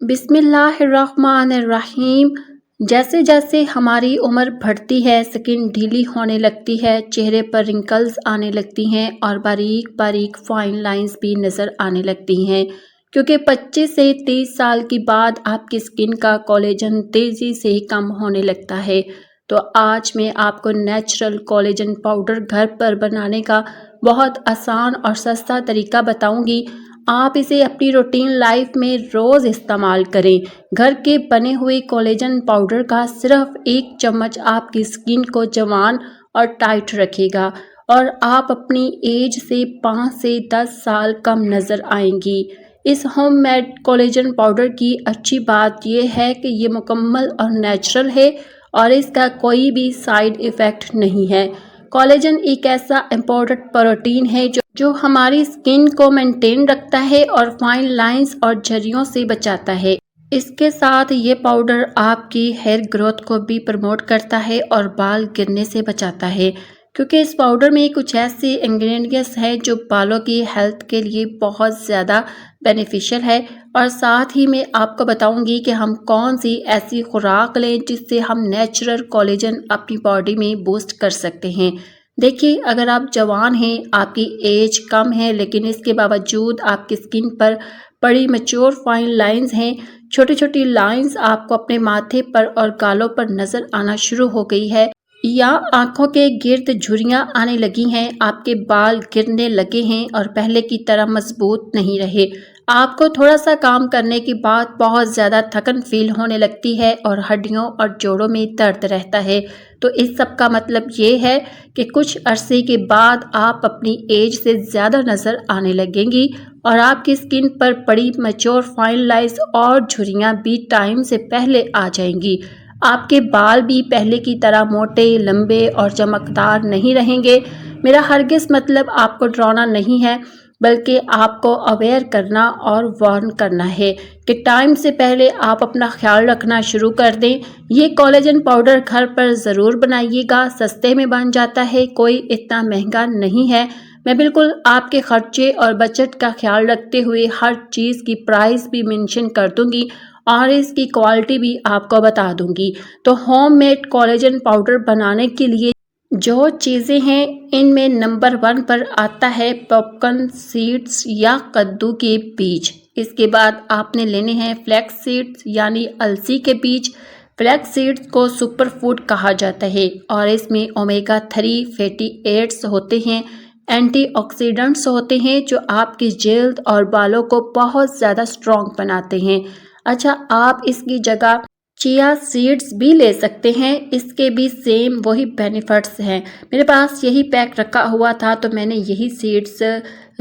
बिस्मिल्लाहिर्रहमानिर्रहीम। जैसे जैसे हमारी उम्र बढ़ती है, स्किन ढीली होने लगती है, चेहरे पर रिंकल्स आने लगती हैं और बारीक बारीक फाइन लाइंस भी नज़र आने लगती हैं, क्योंकि 25 से 30 साल के बाद आपकी स्किन का कोलेजन तेज़ी से कम होने लगता है। तो आज मैं आपको नेचुरल कोलेजन पाउडर घर पर बनाने का बहुत आसान और सस्ता तरीका बताऊंगी। आप इसे अपनी रूटीन लाइफ में रोज़ इस्तेमाल करें। घर के बने हुए कोलेजन पाउडर का सिर्फ 1 चम्मच आपकी स्किन को जवान और टाइट रखेगा और आप अपनी एज से 5 से 10 साल कम नज़र आएंगी। इस होममेड कोलेजन पाउडर की अच्छी बात यह है कि ये मुकम्मल और नेचुरल है और इसका कोई भी साइड इफ़ेक्ट नहीं है। कोलेजन एक ऐसा इम्पोर्टेंट प्रोटीन है जो हमारी स्किन को मेंटेन रखता है और फाइन लाइंस और झुर्रियों से बचाता है। इसके साथ ये पाउडर आपकी हेयर ग्रोथ को भी प्रमोट करता है और बाल गिरने से बचाता है, क्योंकि इस पाउडर में कुछ ऐसे इंग्रेडिएंट्स हैं जो बालों की हेल्थ के लिए बहुत ज़्यादा बेनिफिशियल है। और साथ ही मैं आपको बताऊंगी कि हम कौन सी ऐसी खुराक लें जिससे हम नेचुरल कोलेजन अपनी बॉडी में बूस्ट कर सकते हैं। देखिए, अगर आप जवान हैं, आपकी एज कम है, लेकिन इसके बावजूद आपकी स्किन पर बड़ी मैच्योर फाइन लाइंस हैं, छोटी छोटी लाइंस आपको अपने माथे पर और गालों पर नज़र आना शुरू हो गई है, या आंखों के गिर्द झुर्रियाँ आने लगी हैं, आपके बाल गिरने लगे हैं और पहले की तरह मजबूत नहीं रहे, आपको थोड़ा सा काम करने के बाद बहुत ज़्यादा थकन फील होने लगती है और हड्डियों और जोड़ों में दर्द रहता है, तो इस सब का मतलब ये है कि कुछ अरसे के बाद आप अपनी एज से ज़्यादा नज़र आने लगेंगी और आपकी स्किन पर बड़ी मैच्योर फाइन लाइंस और झुर्रियाँ भी टाइम से पहले आ जाएंगी। आपके बाल भी पहले की तरह मोटे, लंबे और चमकदार नहीं रहेंगे। मेरा हरगिज़ मतलब आपको डराना नहीं है, बल्कि आपको अवेयर करना और वार्न करना है कि टाइम से पहले आप अपना ख्याल रखना शुरू कर दें। ये कोलेजन पाउडर घर पर ज़रूर बनाइएगा, सस्ते में बन जाता है, कोई इतना महंगा नहीं है। मैं बिल्कुल आपके खर्चे और बजट का ख्याल रखते हुए हर चीज़ की प्राइस भी मेंशन कर दूंगी और इसकी क्वालिटी भी आपको बता दूंगी। तो होममेड कोलेजन पाउडर बनाने के लिए जो चीज़ें हैं, इनमें नंबर 1 पर आता है पॉपकॉर्न सीड्स या कद्दू के बीज। इसके बाद आपने लेने हैं फ्लैक्स सीड्स यानी अलसी के बीज। फ्लैक्स सीड्स को सुपर फूड कहा जाता है और इसमें ओमेगा 3 फैटी एसिड्स होते हैं, एंटीऑक्सीडेंट्स होते हैं जो आपकी जल्द और बालों को बहुत ज़्यादा स्ट्रॉन्ग बनाते हैं। अच्छा, आप इसकी जगह चिया सीड्स भी ले सकते हैं, इसके भी सेम वही बेनिफिट्स हैं। मेरे पास यही पैक रखा हुआ था तो मैंने यही सीड्स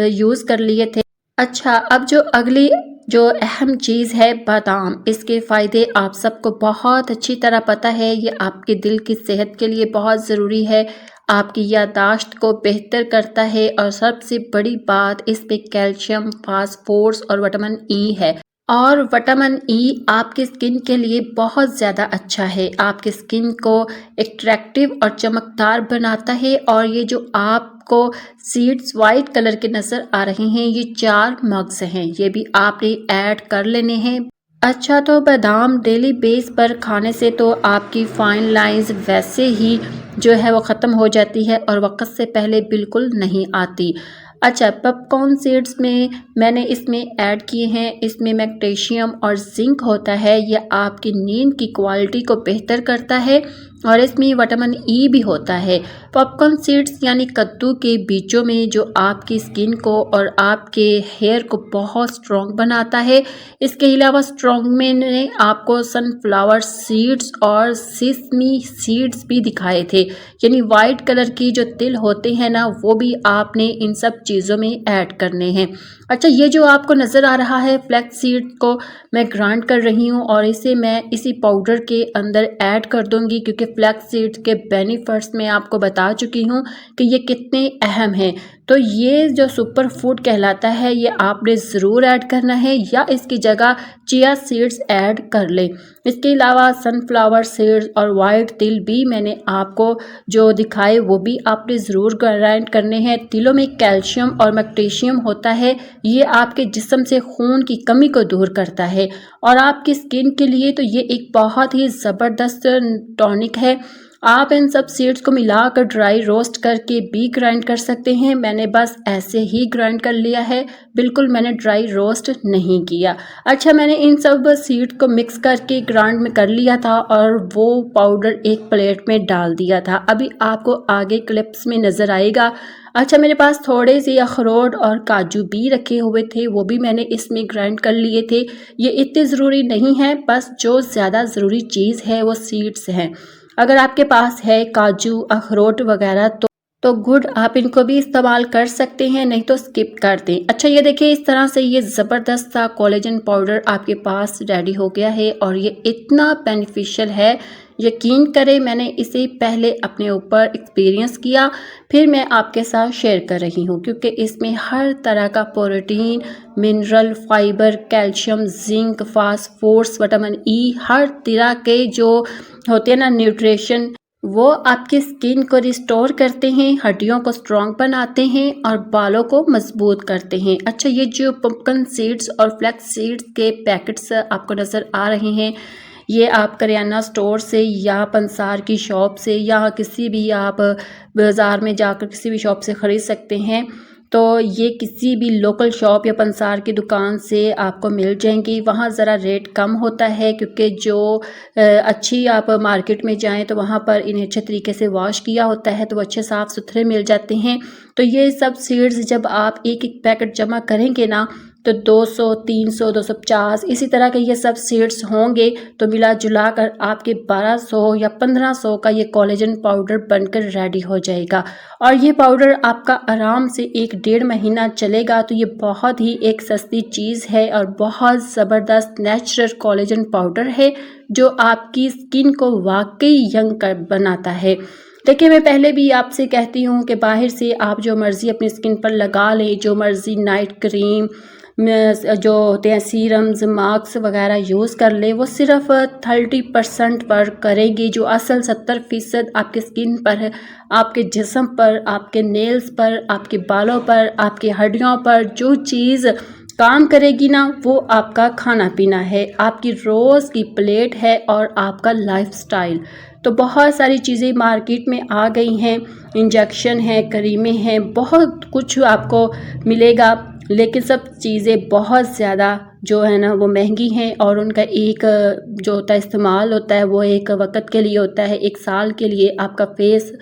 यूज़ कर लिए थे। अच्छा, अब अगली जो अहम चीज़ है बादाम। इसके फ़ायदे आप सबको बहुत अच्छी तरह पता है, ये आपके दिल की सेहत के लिए बहुत ज़रूरी है, आपकी याददाश्त को बेहतर करता है और सबसे बड़ी बात, इस पे कैल्शियम, फास्फोरस और विटामिन ई है। और विटामिन ई आपकी स्किन के लिए बहुत ज़्यादा अच्छा है, आपकी स्किन को अट्रैक्टिव और चमकदार बनाता है। और ये जो आपको सीड्स वाइट कलर के नज़र आ रहे हैं, ये 4 मग्स हैं, ये भी आपने ऐड कर लेने हैं। अच्छा, तो बादाम डेली बेस पर खाने से तो आपकी फाइन लाइंस वैसे ही जो है वो ख़त्म हो जाती है और वक्त से पहले बिल्कुल नहीं आती। अच्छा, पॉपकॉर्न सीड्स में मैंने इसमें ऐड किए हैं, इसमें मैग्नीशियम और जिंक होता है, यह आपकी नींद की क्वालिटी को बेहतर करता है और इसमें विटामिन ई भी होता है। पॉपकॉर्न सीड्स यानी कद्दू के बीजों में जो आपकी स्किन को और आपके हेयर को बहुत स्ट्रॉन्ग बनाता है। इसके अलावा स्ट्रॉन्ग में ने आपको सनफ्लावर सीड्स और सेसमी सीड्स भी दिखाए थे, यानी वाइट कलर की जो तिल होते हैं ना, वो भी आपने इन सब चीज़ों में ऐड करने हैं। अच्छा, ये जो आपको नज़र आ रहा है फ्लैक्स सीड को मैं ग्राइंड कर रही हूँ और इसे मैं इसी पाउडर के अंदर ऐड कर दूंगी, क्योंकि फ्लैक्स सीड के बेनिफिट्स मैं आपको बता चुकी हूँ कि ये कितने अहम हैं। तो ये जो सुपर फूड कहलाता है ये आपने ज़रूर ऐड करना है, या इसकी जगह चिया सीड्स ऐड कर लें। इसके अलावा सनफ्लावर सीड्स और वाइट तिल भी मैंने आपको जो दिखाए वो भी आपने ज़रूर ग्राइंड करने हैं। तिलों में कैल्शियम और मैग्नीशियम होता है, ये आपके जिस्म से खून की कमी को दूर करता है और आपकी स्किन के लिए तो ये एक बहुत ही ज़बरदस्त टॉनिक है। आप इन सब सीड्स को मिलाकर ड्राई रोस्ट करके भी ग्राइंड कर सकते हैं। मैंने बस ऐसे ही ग्राइंड कर लिया है, बिल्कुल मैंने ड्राई रोस्ट नहीं किया। अच्छा, मैंने इन सब सीड्स को मिक्स करके ग्राइंड में कर लिया था और वो पाउडर एक प्लेट में डाल दिया था। अभी आपको आगे क्लिप्स में नज़र आएगा। अच्छा, मेरे पास थोड़े से अखरोट और काजू भी रखे हुए थे, वो भी मैंने इसमें ग्राइंड कर लिए थे। ये इतने ज़रूरी नहीं है, बस जो ज़्यादा ज़रूरी चीज़ है वो सीड्स हैं। अगर आपके पास है काजू अखरोट वगैरह तो गुड, आप इनको भी इस्तेमाल कर सकते हैं, नहीं तो स्किप कर दें। अच्छा, ये देखिए इस तरह से ये ज़बरदस्त सा कोलेजन पाउडर आपके पास रेडी हो गया है और ये इतना बेनिफिशियल है, यकीन करें मैंने इसे पहले अपने ऊपर एक्सपीरियंस किया, फिर मैं आपके साथ शेयर कर रही हूँ, क्योंकि इसमें हर तरह का protein, mineral, fibre, calcium, zinc, phosphorus, vitamin E, हर तरह के जो होते हैं ना न्यूट्रिशन, वो आपकी स्किन को रिस्टोर करते हैं, हड्डियों को स्ट्रॉन्ग बनाते हैं और बालों को मजबूत करते हैं। अच्छा, ये जो पम्पकिन सीड्स और फ्लैक्स सीड्स के पैकेट्स आपको नज़र आ रहे हैं, ये आप करियाना स्टोर से या पंसार की शॉप से या किसी भी आप बाज़ार में जाकर किसी भी शॉप से ख़रीद सकते हैं। तो ये किसी भी लोकल शॉप या पंसार की दुकान से आपको मिल जाएंगी। वहाँ ज़रा रेट कम होता है, क्योंकि जो अच्छी आप मार्केट में जाएं तो वहाँ पर इन्हें अच्छे तरीके से वॉश किया होता है, तो वो अच्छे साफ़ सुथरे मिल जाते हैं। तो ये सब सीड्स जब आप एक एक पैकेट जमा करेंगे ना, तो 200, 300, 250 इसी तरह के ये सब सीड्स होंगे, तो मिला जुला कर आपके 1200 या 1500 का ये कोलेजन पाउडर बनकर रेडी हो जाएगा। और ये पाउडर आपका आराम से 1-1.5 महीना चलेगा। तो ये बहुत ही एक सस्ती चीज़ है और बहुत ज़बरदस्त नेचुरल कोलेजन पाउडर है, जो आपकी स्किन को वाकई यंग कर बनाता है। देखिए, मैं पहले भी आपसे कहती हूँ कि बाहर से आप जो मर्ज़ी अपनी स्किन पर लगा लें, जो मर्ज़ी नाइट क्रीम जो होते हैं सीरम्स, मास्क वगैरह यूज़ कर ले, वो सिर्फ 30% पर करेगी, जो असल 70% आपके स्किन पर है, आपके जिस्म पर, आपके नेल्स पर, आपके बालों पर, आपकी हड्डियों पर जो चीज़ काम करेगी ना, वो आपका खाना पीना है, आपकी रोज़ की प्लेट है और आपका लाइफस्टाइल। तो बहुत सारी चीज़ें मार्केट में आ गई हैं, इंजेक्शन है, क्रीमें हैं, बहुत कुछ आपको मिलेगा, लेकिन सब चीज़ें बहुत ज़्यादा जो है ना वो महंगी हैं और उनका एक जो होता है इस्तेमाल होता है वो एक वक्त के लिए होता है, 1 साल के लिए आपका फेस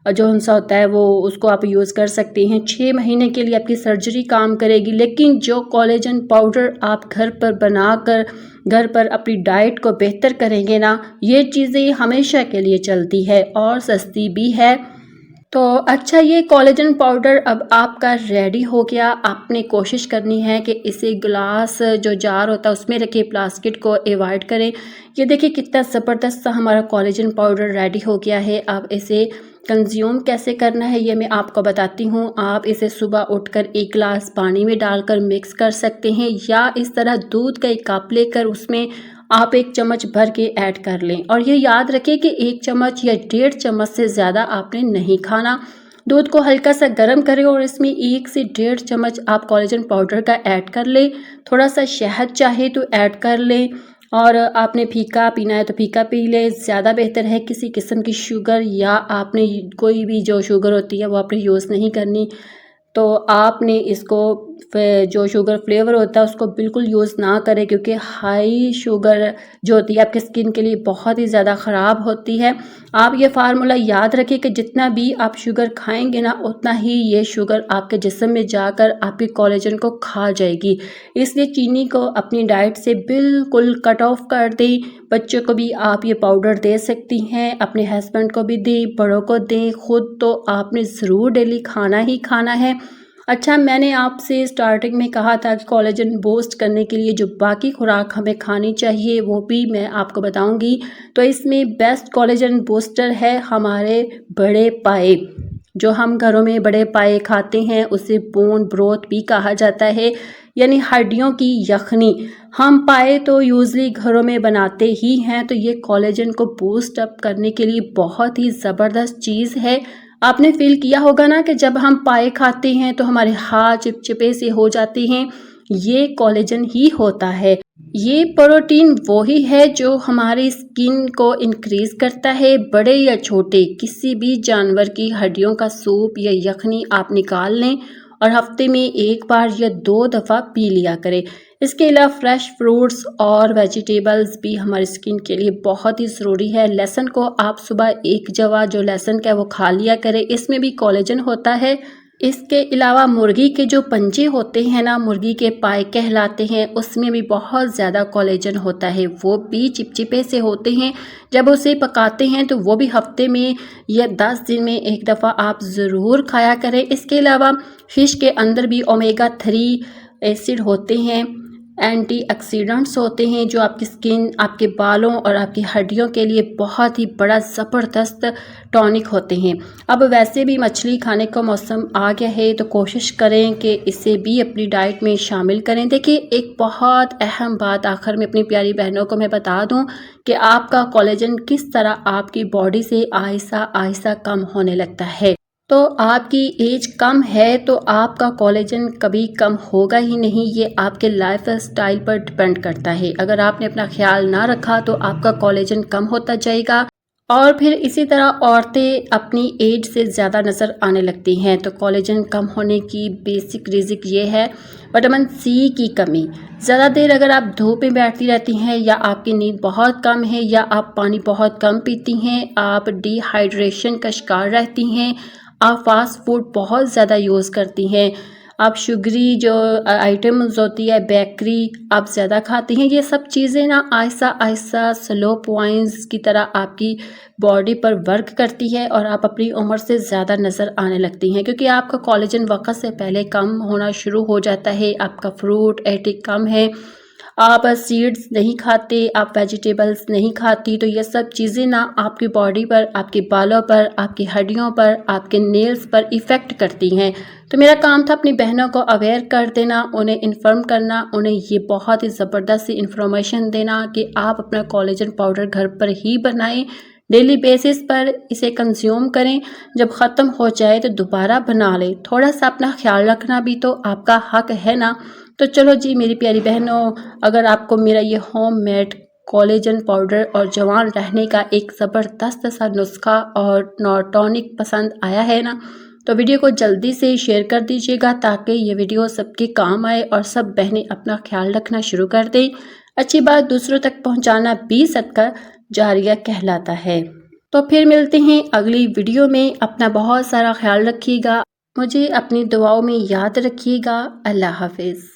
जो उनसा होता है वो उसको आप यूज़ कर सकते हैं। 6 महीने के लिए आपकी सर्जरी काम करेगी। लेकिन जो कोलेजन पाउडर आप घर पर बनाकर घर पर अपनी डाइट को बेहतर करेंगे ना, ये चीज़ें हमेशा के लिए चलती है और सस्ती भी है। तो अच्छा, ये कोलेजन पाउडर अब आपका रेडी हो गया। आपने कोशिश करनी है कि इसे ग्लास जो जार होता है उसमें रखें, प्लास्टिक को अवॉइड करें। ये देखिए कितना ज़बरदस्त सा हमारा कोलेजन पाउडर रेडी हो गया है। अब इसे कंज्यूम कैसे करना है ये मैं आपको बताती हूँ। आप इसे सुबह उठकर 1 गिलास पानी में डालकर मिक्स कर सकते हैं, या इस तरह दूध का 1 कप लेकर उसमें आप 1 चम्मच भर के ऐड कर लें। और ये याद रखें कि 1 चम्मच या 1.5 चम्मच से ज़्यादा आपने नहीं खाना। दूध को हल्का सा गर्म करें और इसमें 1 से 1.5 चम्मच आप कोलेजन पाउडर का ऐड कर लें। थोड़ा सा शहद चाहे तो ऐड कर लें, और आपने फीका पीना है तो फीका पी लें, ज़्यादा बेहतर है। किसी किस्म की शुगर या आपने कोई भी जो शुगर होती है वो आपने यूज़ नहीं करनी। तो आपने इसको जो शुगर फ्लेवर होता है उसको बिल्कुल यूज़ ना करें, क्योंकि हाई शुगर जो होती है आपकी स्किन के लिए बहुत ही ज़्यादा ख़राब होती है। आप ये फार्मूला याद रखें कि जितना भी आप शुगर खाएंगे ना, उतना ही ये शुगर आपके जिस्म में जाकर आपके कोलेजन को खा जाएगी। इसलिए चीनी को अपनी डाइट से बिल्कुल कट ऑफ कर दें। बच्चों को भी आप ये पाउडर दे सकती हैं, अपने हस्बैंड को भी दें, बड़ों को दें, खुद तो आपने ज़रूर डेली खाना ही खाना है। अच्छा, मैंने आपसे स्टार्टिंग में कहा था कि कोलेजन बूस्ट करने के लिए जो बाकी खुराक हमें खानी चाहिए वो भी मैं आपको बताऊंगी। तो इसमें बेस्ट कोलेजन बूस्टर है हमारे बड़े पाए। जो हम घरों में बड़े पाए खाते हैं उसे बोन ब्रोथ भी कहा जाता है, यानी हड्डियों की यखनी। हम पाए तो यूजली घरों में बनाते ही हैं, तो ये कोलेजन को बूस्ट अप करने के लिए बहुत ही ज़बरदस्त चीज़ है। आपने फील किया होगा ना कि जब हम पाए खाते हैं तो हमारे हाथ चिपचिपे से हो जाते हैं, ये कोलेजन ही होता है। ये प्रोटीन वो ही है जो हमारी स्किन को इंक्रीज करता है। बड़े या छोटे किसी भी जानवर की हड्डियों का सूप या यखनी आप निकाल लें और हफ्ते में 1 बार या 2 दफ़ा पी लिया करें। इसके अलावा फ्रेश फ्रूट्स और वेजिटेबल्स भी हमारी स्किन के लिए बहुत ही ज़रूरी है। लहसुन को आप सुबह 1 जवा जो लहसुन का है वो खा लिया करें, इसमें भी कोलेजन होता है। इसके अलावा मुर्गी के जो पंजे होते हैं ना, मुर्गी के पाए कहलाते हैं, उसमें भी बहुत ज़्यादा कोलेजन होता है। वो भी चिपचिपे से होते हैं। जब उसे पकाते हैं तो वो भी हफ्ते में या 10 दिन में 1 दफ़ा आप ज़रूर खाया करें। इसके अलावा फ़िश के अंदर भी ओमेगा 3 एसिड होते हैं, एंटीऑक्सीडेंट्स होते हैं, जो आपकी स्किन, आपके बालों और आपकी हड्डियों के लिए बहुत ही बड़ा ज़बरदस्त टॉनिक होते हैं। अब वैसे भी मछली खाने का मौसम आ गया है, तो कोशिश करें कि इसे भी अपनी डाइट में शामिल करें। देखिए, एक बहुत अहम बात आखिर में अपनी प्यारी बहनों को मैं बता दूं कि आपका कोलेजन किस तरह आपकी बॉडी से आहिस्ता आहिस्ता कम होने लगता है। तो आपकी एज कम है तो आपका कोलेजन कभी कम होगा ही नहीं। ये आपके लाइफ स्टाइल पर डिपेंड करता है। अगर आपने अपना ख्याल ना रखा तो आपका कोलेजन कम होता जाएगा और फिर इसी तरह औरतें अपनी एज से ज़्यादा नज़र आने लगती हैं। तो कोलेजन कम होने की बेसिक रीज़न ये है विटामिन सी की कमी। ज़्यादा देर अगर आप धूप में बैठती रहती हैं, या आपकी नींद बहुत कम है, या आप पानी बहुत कम पीती हैं, आप डिहाइड्रेशन का शिकार रहती हैं, आप फास्ट फूड बहुत ज़्यादा यूज़ करती हैं, आप शुगरी जो आइटम्स होती है, बेकरी आप ज़्यादा खाती हैं, ये सब चीज़ें ना आहिस्ता आहिस्ता स्लो पॉइंट्स की तरह आपकी बॉडी पर वर्क करती है और आप अपनी उम्र से ज़्यादा नज़र आने लगती हैं, क्योंकि आपका कोलेजन वक्त से पहले कम होना शुरू हो जाता है। आपका फ्रूट इंटेक कम है, आप सीड्स नहीं खाते, आप वेजिटेबल्स नहीं खाती, तो ये सब चीज़ें ना आपकी बॉडी पर, आपके बालों पर, आपकी हड्डियों पर, आपके नेल्स पर इफ़ेक्ट करती हैं। तो मेरा काम था अपनी बहनों को अवेयर कर देना, उन्हें इन्फॉर्म करना, उन्हें ये बहुत ही ज़बरदस्त सी इन्फॉर्मेशन देना कि आप अपना कोलेजन पाउडर घर पर ही बनाएं, डेली बेसिस पर इसे कंज्यूम करें। जब ख़त्म हो जाए तो दोबारा बना लें। थोड़ा सा अपना ख्याल रखना भी तो आपका हक है ना। तो चलो जी मेरी प्यारी बहनों, अगर आपको मेरा ये होममेड कोलेजन पाउडर और जवान रहने का एक ज़बरदस्त सा नुस्खा और टॉनिक पसंद आया है ना, तो वीडियो को जल्दी से शेयर कर दीजिएगा ताकि ये वीडियो सबके काम आए और सब बहनें अपना ख्याल रखना शुरू कर दें। अच्छी बात दूसरों तक पहुंचाना भी सदका जारिया कहलाता है। तो फिर मिलते हैं अगली वीडियो में। अपना बहुत सारा ख्याल रखिएगा, मुझे अपनी दुआओं में याद रखिएगा। अल्लाह हाफिज़।